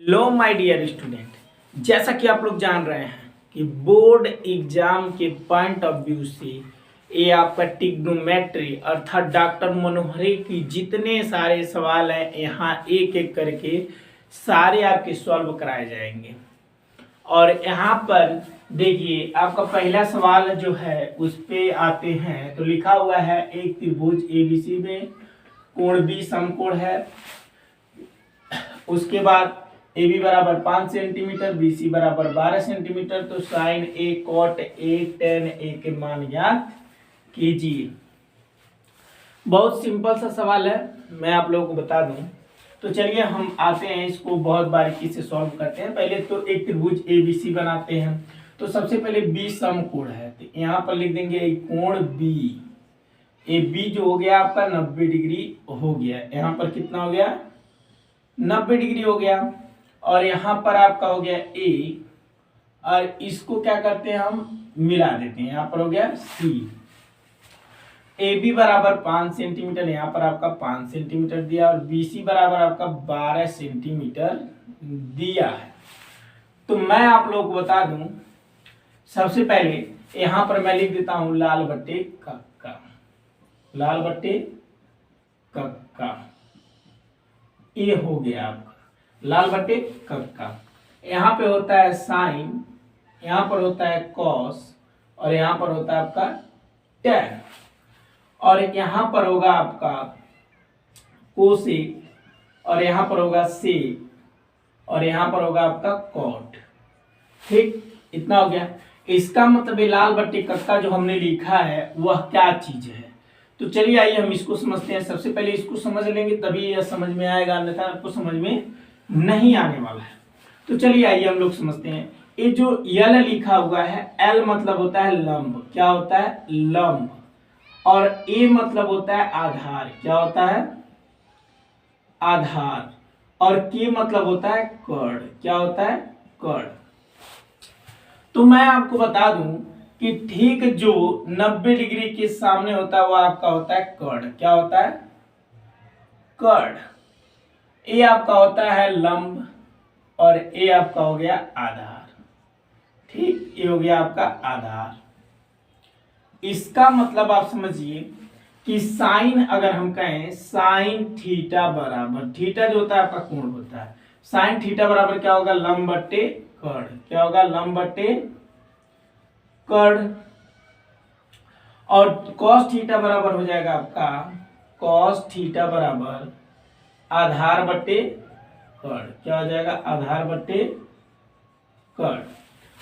Low my dear student, जैसा कि आप लोग जान रहे हैं कि बोर्ड एग्जाम के पॉइंट ऑफ व्यू से ये आपका ट्रिग्नोमेट्री अर्थात डॉक्टर मनोहरी की जितने सारे सवाल हैं यहाँ एक एक करके सारे आपके सॉल्व कराए जाएंगे। और यहाँ पर देखिए आपका पहला सवाल जो है उस पे आते हैं तो लिखा हुआ है एक त्रिभुज एबीसी में कोण बी समकोण है। उसके बाद ए बी बराबर 5 सेंटीमीटर, बी सी बराबर 12 सेंटीमीटर। तो sine A cot A tan A के मान ज्ञात कीजिए। बहुत सिंपल सा सवाल है, मैं आप लोगों को बता दूं। तो चलिए हम आते हैं, इसको बहुत बारीकी से सॉल्व करते हैं। पहले तो एक त्रिभुज ए बी सी बनाते हैं। तो सबसे पहले बी समकोण है, तो यहाँ पर लिख देंगे कोण बी। ए बी जो हो गया आपका 90 डिग्री हो गया। यहाँ पर कितना हो गया? 90 डिग्री हो गया। और यहाँ पर आपका हो गया ए, और इसको क्या करते हैं हम मिला देते हैं। यहाँ पर हो गया सी। ए बी बराबर 5 सेंटीमीटर, यहाँ पर आपका 5 सेंटीमीटर दिया, और बी सी बराबर आपका 12 सेंटीमीटर दिया है। तो मैं आप लोगों को बता दूं, सबसे पहले यहाँ पर मैं लिख देता हूं लाल बट्टे कक्का, लाल बट्टे कक्का। ये हो गया आपका लाल बट्टे कक्का। यहाँ पे होता है साइन, यहाँ पर होता है कॉस, और यहाँ पर होता है आपका टैन, और यहाँ पर होगा आपका कोसेक, और यहाँ पर होगा सेक, और यहाँ पर होगा आपका कॉट। ठीक, इतना हो गया। इसका मतलब ये लाल बट्टे कक्का जो हमने लिखा है वह क्या चीज है। तो चलिए आइए हम इसको समझते हैं। सबसे पहले इसको समझ लेंगे तभी यह समझ में आएगा, अन्यथा आपको समझ में नहीं आने वाला है। तो चलिए आइए हम लोग समझते हैं। ये जो यल लिखा हुआ है, एल मतलब होता है लंब, क्या होता है? लंब। और ए मतलब होता है आधार, क्या होता है? आधार। और के मतलब होता है कर्ण, क्या होता है? कर्ण। तो मैं आपको बता दूं कि ठीक जो 90 डिग्री के सामने होता है वह आपका होता है कर्ण, क्या होता है? कर्ण। ए आपका होता है लंब, और ए आपका हो गया आधार। ठीक, ये हो गया आपका आधार। इसका मतलब आप समझिए कि साइन, अगर हम कहें साइन थीटा बराबर, थीटा जो होता है आपका कोण होता है, साइन थीटा बराबर क्या होगा? लंब बट्टे कर्ण, क्या होगा? लंब बट्टे कर्ण। और कॉस थीटा बराबर हो जाएगा आपका कॉस थीटा बराबर आधार बट्टे कर्ण, क्या हो जाएगा? आधार बट्टे कर्ण।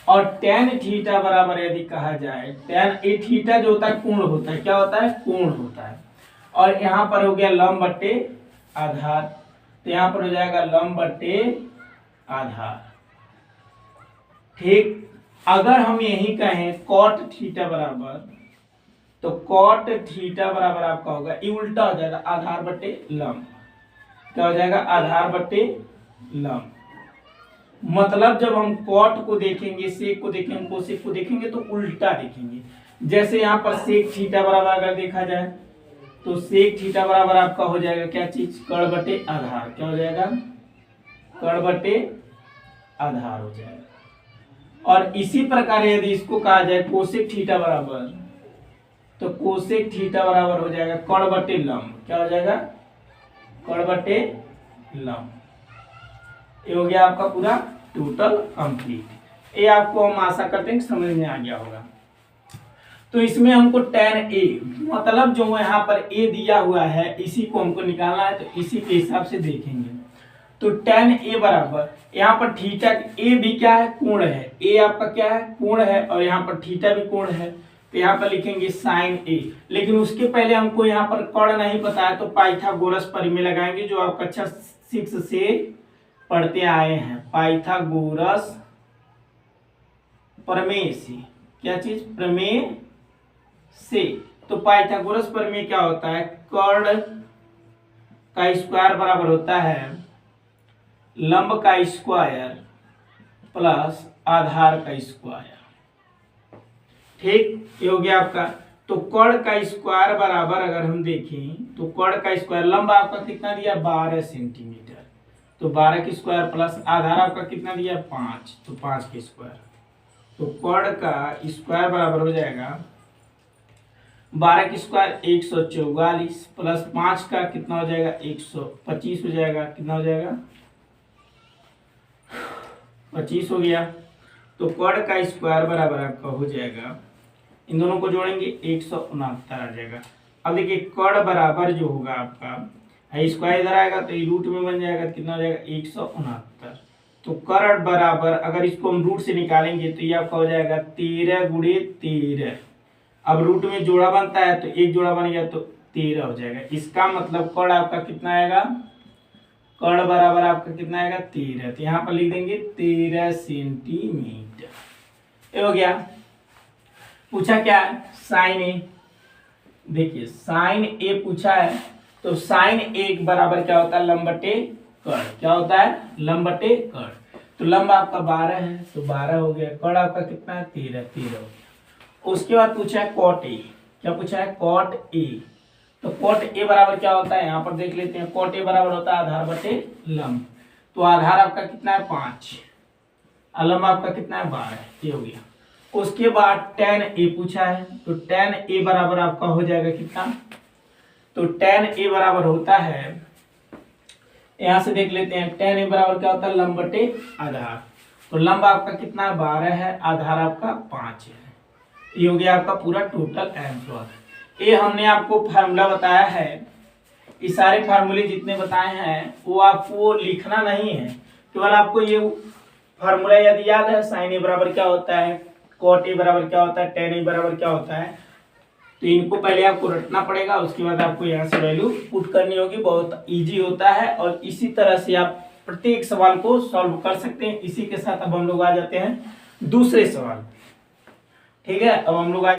और टेन थीटा बराबर यदि कहा जाए, टेन ए थीटा जो होता है कोण होता है, क्या होता है? कोण होता है। और यहाँ पर हो गया लंब बट्टे आधार, तो यहाँ पर हो जाएगा लंब बट्टे आधार। ठीक, अगर हम यही कहें कॉट थीटा बराबर, तो कॉट थीटा बराबर आपका होगा, ये उल्टा हो जाएगा, आधार बट्टे लंब, क्या हो जाएगा? आधार बट्टे लंब। मतलब जब हम कॉट को देखेंगे, सेक को देखेंगे, कोसेक को देखेंगे तो उल्टा देखेंगे। जैसे यहाँ पर सेक थीटा बराबर अगर देखा जाए तो सेक थीटा बराबर आपका हो जाएगा क्या चीज? कर्ण बटे आधार, क्या हो जाएगा? कर्ण बटे आधार हो जाएगा। और इसी प्रकार यदि इसको कहा जाए कोसेक थीटा बराबर, तो कोसेक थीटा बराबर हो जाएगा कर्ण बटे लंब, क्या हो जाएगा? कर्ण बटे लंब। ये हो गया आपका पूरा टोटल कंप्लीट। ये आपको हम आशा करते हैं कि समझ में आ गया होगा। तो इसमें हमको tan ए, मतलब जो यहाँ पर ए दिया हुआ है इसी को हमको निकालना है, तो इसी के हिसाब से देखेंगे। तो tan ए बराबर, यहाँ पर थीटा ए भी क्या है? कोण है। ए आपका क्या है? कोण है, और यहाँ पर थीटा भी कोण है, तो यहाँ पर लिखेंगे साइन ए। लेकिन उसके पहले हमको यहाँ पर कर्ण नहीं पता है, तो पाइथागोरस प्रमेय लगाएंगे, जो आप कक्षा 6 से पढ़ते आए हैं। पाइथागोरस प्रमेय से, क्या चीज? प्रमेय से। तो पाइथागोरस प्रमेय क्या होता है? कर्ण का स्क्वायर बराबर होता है लंब का स्क्वायर प्लस आधार का स्क्वायर। ठीक, ये हो गया आपका। तो कर्ण का स्क्वायर बराबर अगर हम देखें तो कर्ण का स्क्वायर, लंब आपका कितना दिया? 12 सेंटीमीटर, तो 12 की स्क्वायर प्लस आधार आपका कितना दिया 5, तो 5 की स्क्वायर। तो कॉड का स्क्वायर बराबर हो जाएगा 12 की स्क्वायर 144 प्लस 5 का कितना हो जाएगा 125 हो जाएगा, कितना हो जाएगा 25 हो गया। तो कॉड का स्क्वायर बराबर आपका हो जाएगा, इन दोनों को जोड़ेंगे 169 आ जाएगा। अब देखिए कॉड बराबर जो होगा आपका स्क्वायर इधर आएगा तो ये रूट में बन जाएगा, कितना हो जाएगा 169। तो कॉड बराबर अगर इसको हम रूट से निकालेंगे तो ये आपका हो जाएगा 13 गुणे 13। अब रूट में जोड़ा बनता है तो एक जोड़ा बन गया तो 13 हो जाएगा। इसका मतलब कॉड आपका कितना आएगा, कॉड बराबर आपका कितना आएगा 13। तो यहाँ पर लिख देंगे 13 सेंटीमीटर। ये हो गया। पूछा क्या है साइन ए, देखिए साइन ए पूछा है तो साइन ए बराबर क्या होता है लंब बटे कड़, क्या होता है लंब बटे कड़। तो लंब आपका 12 है तो 12 हो गया, कड़ आपका कितना है 13 हो गया। उसके बाद पूछा है कॉट ए, क्या पूछा है कॉट ए। तो कॉट ए बराबर क्या होता है यहाँ पर देख लेते हैं। कॉट ए बराबर होता है आधार बटे लंब। तो आधार आपका कितना है 5, लंब आपका कितना है 12, ये हो गया। उसके बाद tan ए पूछा है तो tan ए बराबर आपका हो जाएगा कितना, तो tan ए बराबर होता है, यहां से देख लेते हैं tan ए बराबर क्या होता है लंब बटे आधार। तो लंब आपका कितना 12 है, आधार आपका 5 है। ये हो गया आपका पूरा टोटल आंसर। ये हमने आपको फार्मूला बताया है, ये सारे फार्मूले जितने बताए हैं वो आपको लिखना नहीं है, केवल आपको ये फार्मूला यदि याद है साइन ए बराबर क्या होता है, कॉट ए बराबर क्या होता है, टेन ए बराबर क्या होता है, तो इनको पहले आपको रटना पड़ेगा। उसके बाद आपको यहाँ से वैल्यू पुट करनी होगी। बहुत इजी होता है और इसी तरह से आप प्रत्येक सवाल को सॉल्व कर सकते हैं। इसी के साथ अब हम लोग आ जाते हैं दूसरे सवाल। ठीक है, अब हम लोग